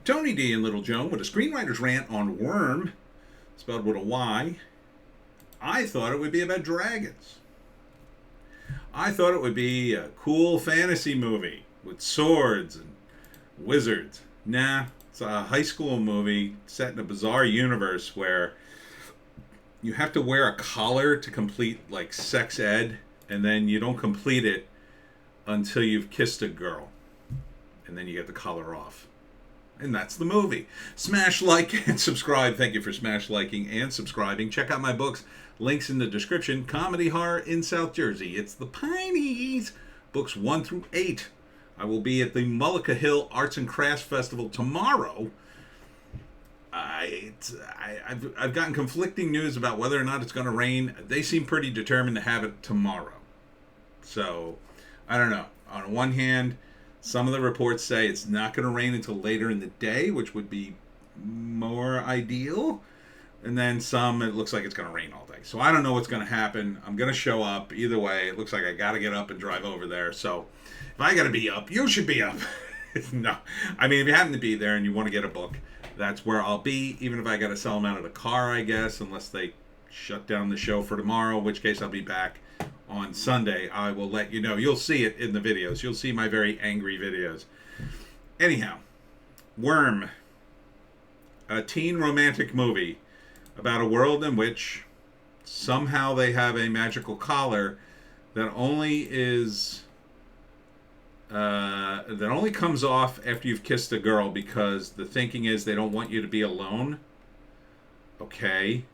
Tony D and Little Joan with a screenwriter's rant on Wyrm, spelled with a Y. I thought it would be about dragons. I thought it would be a cool fantasy movie with swords and wizards. Nah, it's a high school movie set in a bizarre universe where you have to wear a collar to complete like sex ed, and then you don't complete it until you've kissed a girl, and then you get the collar off. And that's the movie. Smash like and subscribe. Thank you for smash liking and subscribing. Check out my books. Links in the description. Comedy Horror in South Jersey. It's the Pineys. Books 1 through 8. I will be at the Mullica Hill Arts and Crafts Festival tomorrow. I've gotten conflicting news about whether or not it's going to rain. They seem pretty determined to have it tomorrow. So, I don't know. On one hand, some of the reports say it's not going to rain until later in the day, which would be more ideal. And then some, it looks like it's going to rain all day. So I don't know what's going to happen. I'm going to show up. Either way, it looks like I got to get up and drive over there. So if I got to be up, you should be up. No. I mean, if you happen to be there and you want to get a book, that's where I'll be. Even if I got to sell them out of the car, I guess, unless they shut down the show for tomorrow, in which case I'll be back on Sunday. I will let you know. You'll see it in the videos. You'll see my very angry videos. Anyhow, Wyrm, a teen romantic movie about a world in which somehow they have a magical collar that only comes off after you've kissed a girl, because the thinking is they don't want you to be alone. Okay.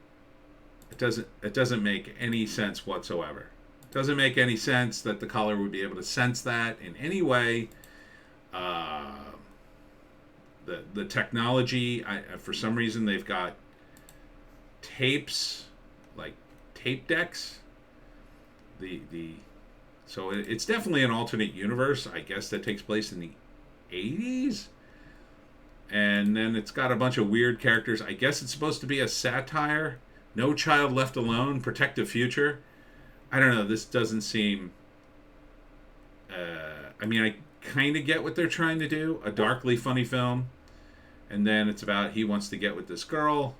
It doesn't make any sense whatsoever. It doesn't make any sense that the collar would be able to sense that in any way. The technology, for some reason they've got tapes, like tape decks. So it's definitely an alternate universe, I guess, that takes place in the 80s. And then it's got a bunch of weird characters. I guess it's supposed to be a satire. No Child Left Alone, Protective Future. I don't know, this doesn't seem... I mean, I kind of get what they're trying to do. A darkly funny film. And then it's about he wants to get with this girl.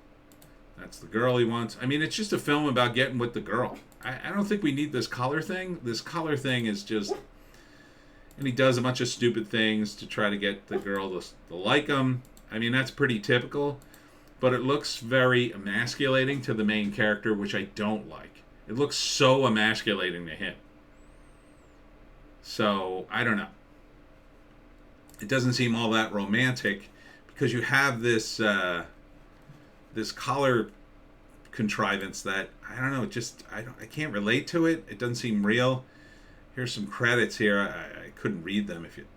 That's the girl he wants. I mean, it's just a film about getting with the girl. I don't think we need this collar thing. This collar thing is just... And he does a bunch of stupid things to try to get the girl to like him. I mean, that's pretty typical. But it looks very emasculating to the main character, which I don't like. It looks so emasculating to him. So, I don't know. It doesn't seem all that romantic, because you have this this collar contrivance that, I don't know, I can't relate to it. It doesn't seem real. Here's some credits here. I couldn't read them. If you,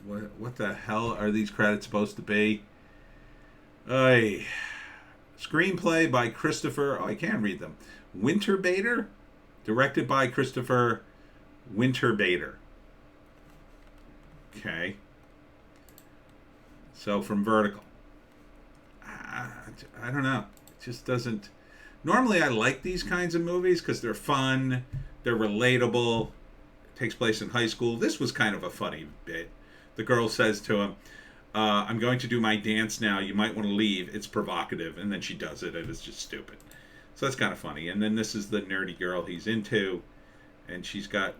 what the hell are these credits supposed to be? Screenplay by Christopher. I can't read them. Winterbader, directed by Christopher Winterbader. Okay. So from Vertical. I don't know. It just doesn't. Normally I like these kinds of movies because they're fun, they're relatable. It takes place in high school. This was kind of a funny bit. The girl says to him, I'm going to do my dance now. You might want to leave. It's provocative. And then she does it, and it's just stupid. So that's kind of funny. And then this is the nerdy girl he's into, and she's got,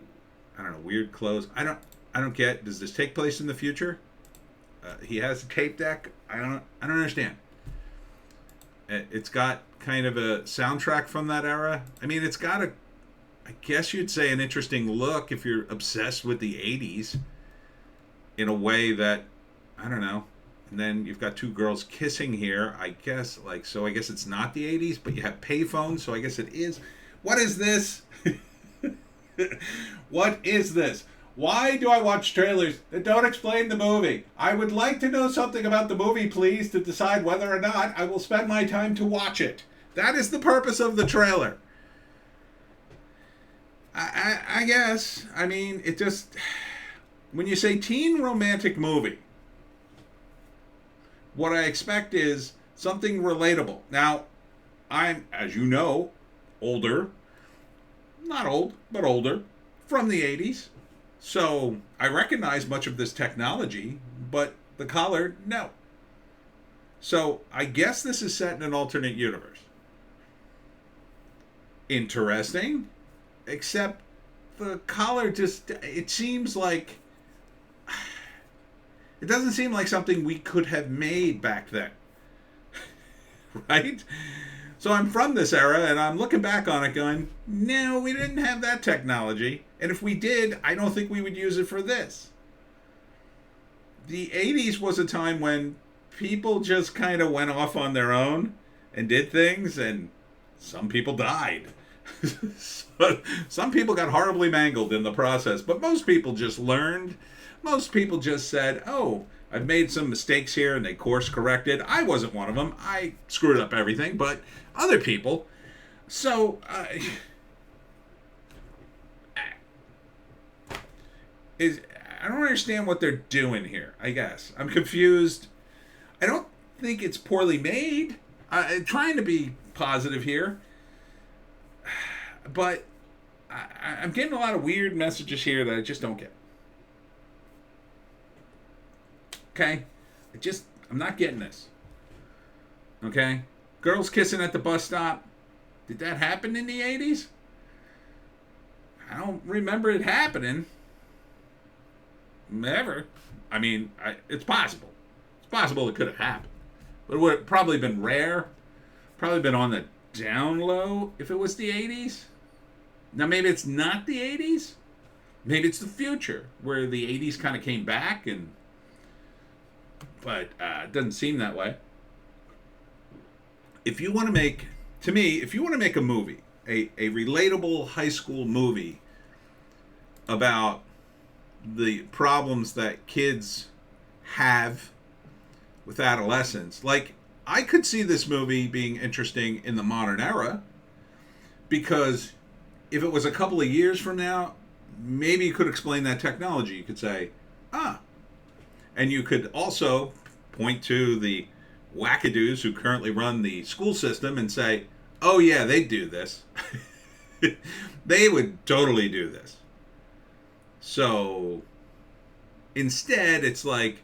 I don't know, weird clothes. I don't get. Does this take place in the future? He has a tape deck. I don't understand. It's got kind of a soundtrack from that era. I mean, it's got I guess you'd say, an interesting look if you're obsessed with the 80s in a way that, I don't know. And then you've got two girls kissing here, I guess. So I guess it's not the 80s, but you have payphones, so I guess it is. What is this? What is this? Why do I watch trailers that don't explain the movie? I would like to know something about the movie, please, to decide whether or not I will spend my time to watch it. That is the purpose of the trailer. I guess. I mean, it just... When you say teen romantic movie, what I expect is something relatable. Now, I'm, as you know, older. Not old, but older. From the 80s. So I recognize much of this technology, but the collar, no. So I guess this is set in an alternate universe. Interesting, except the collar just, it seems like, it doesn't seem like something we could have made back then. Right? So I'm from this era and I'm looking back on it going, no, we didn't have that technology. And if we did, I don't think we would use it for this. The 80s was a time when people just kind of went off on their own and did things, and some people died. Some people got horribly mangled in the process, but most people just learned. Most people just said, oh, I've made some mistakes here, and they course corrected. I wasn't one of them. I screwed up everything, but other people. So, I don't understand what they're doing here, I guess. I'm confused. I don't think it's poorly made. I'm trying to be positive here. But I'm getting a lot of weird messages here that I just don't get. Okay? I'm not getting this. Okay? Girls kissing at the bus stop. Did that happen in the 80s? I don't remember it happening. Ever. I mean, it's possible. It's possible it could have happened. But it would have probably been rare. Probably been on the down low if it was the 80s. Now, maybe it's not the 80s. Maybe it's the future, where the 80s kind of came back. But it doesn't seem that way. If you want to make, to me, if you want to make a movie, a relatable high school movie about the problems that kids have with adolescence, like, I could see this movie being interesting in the modern era, because if it was a couple of years from now, maybe you could explain that technology. You could say, and you could also point to the wackadoos who currently run the school system and say, oh yeah, they do this. They would totally do this. So instead, it's like,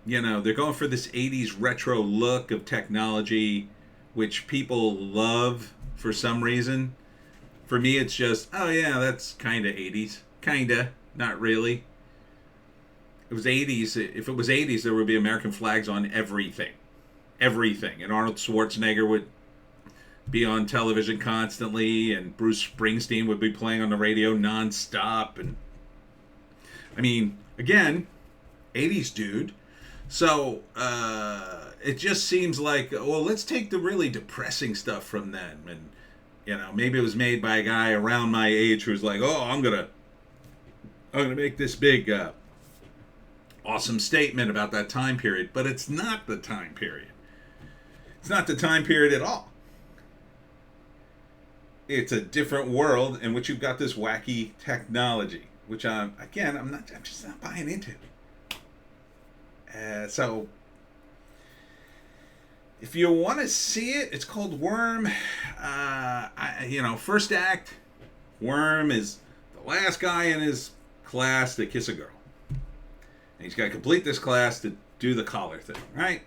they're going for this 80s retro look of technology, which people love for some reason. For me, it's just, oh yeah, that's kind of 80s. Kinda, not really. It was 80s. If it was 80s, there would be American flags on everything. Everything. And Arnold Schwarzenegger would be on television constantly, and Bruce Springsteen would be playing on the radio nonstop. And I mean, again, 80s dude. So it just seems like, well, let's take the really depressing stuff from then. And maybe it was made by a guy around my age who's like, oh, I'm gonna make this big awesome statement about that time period. But it's not the time period. It's not the time period at all. It's a different world in which you've got this wacky technology, which I'm just not buying into. So if you want to see it, it's called Wyrm. First act, Wyrm is the last guy in his class to kiss a girl. And he's got to complete this class to do the collar thing, right?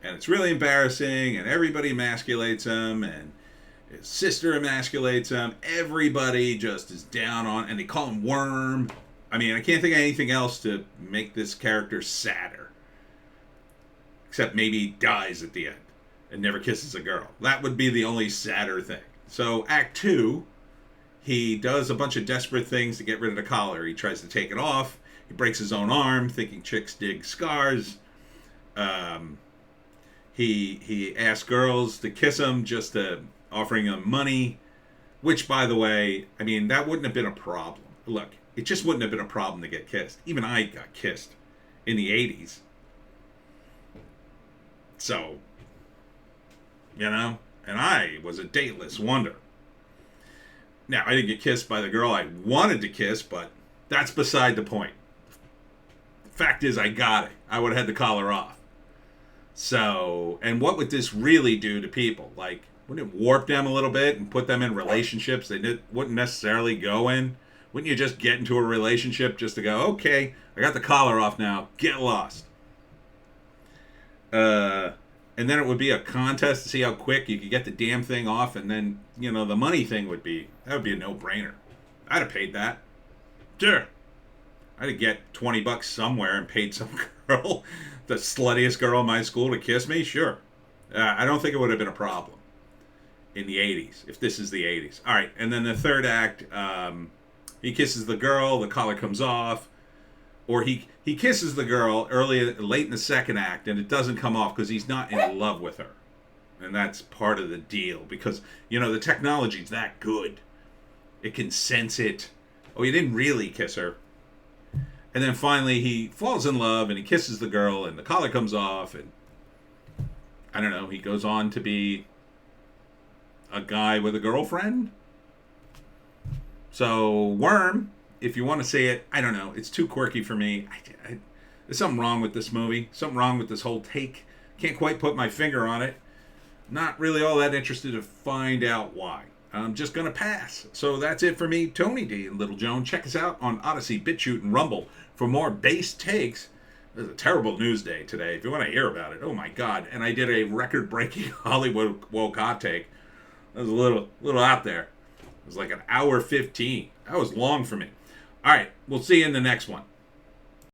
And it's really embarrassing, and everybody emasculates him, and his sister emasculates him. Everybody just is down on, and they call him Wyrm. I mean, I can't think of anything else to make this character sadder. Except maybe he dies at the end and never kisses a girl. That would be the only sadder thing. So Act 2, he does a bunch of desperate things to get rid of the collar. He tries to take it off. He breaks his own arm, thinking chicks dig scars. He asks girls to kiss him, just offering them money. Which, by the way, I mean, that wouldn't have been a problem. Look, it just wouldn't have been a problem to get kissed. Even I got kissed in the 80s. So, and I was a dateless wonder. Now, I didn't get kissed by the girl I wanted to kiss, but that's beside the point. The fact is, I got it. I would have had the collar off. So, and what would this really do to people? Like, wouldn't it warp them a little bit and put them in relationships they wouldn't necessarily go in? Wouldn't you just get into a relationship just to go, okay, I got the collar off now, get lost? And then it would be a contest to see how quick you could get the damn thing off, and then, the money thing would be a no-brainer. I'd have paid that. Sure. I'd get $20 somewhere and paid some girl, the sluttiest girl in my school, to kiss me. Sure. I don't think it would have been a problem in the 80s, if this is the 80s. All right, and then the third act, he kisses the girl, the collar comes off, or he kisses the girl late in the second act, and it doesn't come off because he's not in love with her. And that's part of the deal, because, the technology's that good. It can sense it. Oh, he didn't really kiss her. And then finally he falls in love and he kisses the girl and the collar comes off, and I don't know, he goes on to be a guy with a girlfriend. So Wyrm, if you want to say it, I don't know, it's too quirky for me. There's something wrong with this movie, something wrong with this whole take. Can't quite put my finger on it. Not really all that interested to find out why. I'm just going to pass. So that's it for me, Tony D and Little Joan. Check us out on Odysee, Bitchute, and Rumble for more base takes. It was a terrible news day today. If you want to hear about it, oh my God. And I did a record-breaking Hollywoke hot take. That was a little out there. It was like an hour 15. That was long for me. All right, we'll see you in the next one.